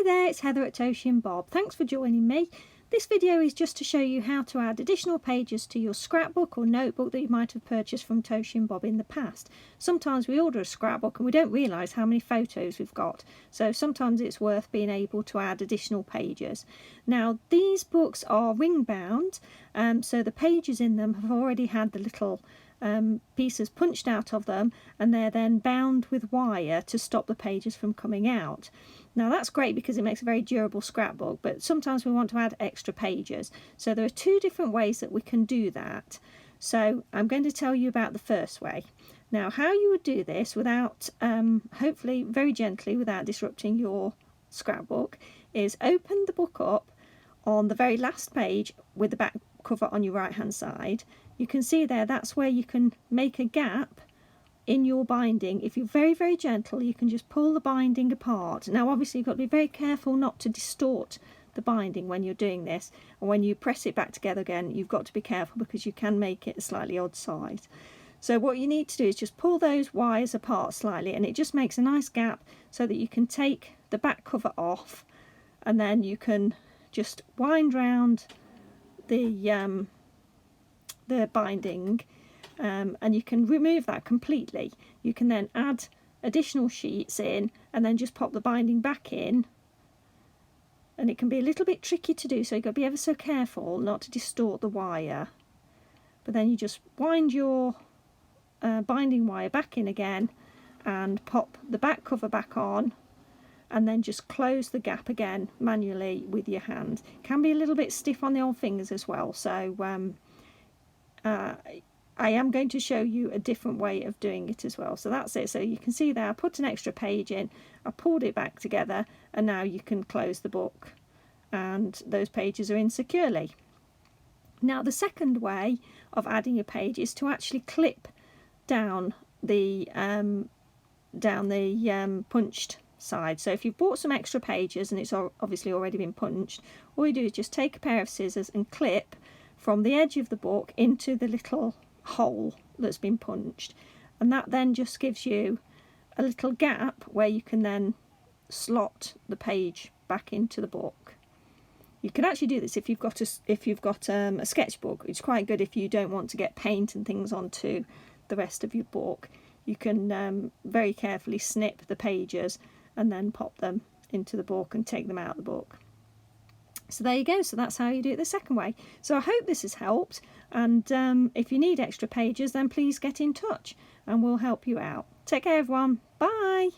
Hi there, it's Heather at Toshi and Bob. Thanks for joining me. This video is just to show you how to add additional pages to your scrapbook or notebook that you might have purchased from Toshi and Bob in the past. Sometimes we order a scrapbook and we don't realise how many photos we've got, so sometimes it's worth being able to add additional pages. Now these books are ring bound, so the pages in them have already had the little pieces punched out of them, and they're then bound with wire to stop the pages from coming out. Now that's great because it makes a very durable scrapbook, but sometimes we want to add extra pages. So there are two different ways that we can do that. So I'm going to tell you about the first way. Now how you would do this without, hopefully very gently, without disrupting your scrapbook, is open the book up on the very last page with the back cover on your right hand side. You can see there, that's where you can make a gap in your binding. If you're very gentle, you can just pull the binding apart. Now obviously you've got to be very careful not to distort the binding when you're doing this, and when you press it back together again you've got to be careful because you can make it a slightly odd size. So what you need to do is just pull those wires apart slightly, and it just makes a nice gap so that you can take the back cover off, and then you can just wind round the binding, and you can remove that completely. You can then add additional sheets in and then just pop the binding back in, and it can be a little bit tricky to do, so you've got to be ever so careful not to distort the wire. But then you just wind your binding wire back in again and pop the back cover back on, and then just close the gap again manually with your hand. It can be a little bit stiff on the old fingers as well, so I am going to show you a different way of doing it as well. So that's it. So you can see there I put an extra page in, I pulled it back together, and now you can close the book and those pages are in securely. Now the second way of adding a page is to actually clip down the punched side. So if you've bought some extra pages and it's obviously already been punched, all you do is just take a pair of scissors and clip from the edge of the book into the little hole that's been punched, and that then just gives you a little gap where you can then slot the page back into the book. You can actually do this if you've got a sketchbook. It's quite good if you don't want to get paint and things onto the rest of your book. You can very carefully snip the pages and then pop them into the book and take them out of the book. So there you go. So that's how you do it the second way. So I hope this has helped, and if you need extra pages then please get in touch and we'll help you out. Take care everyone. Bye.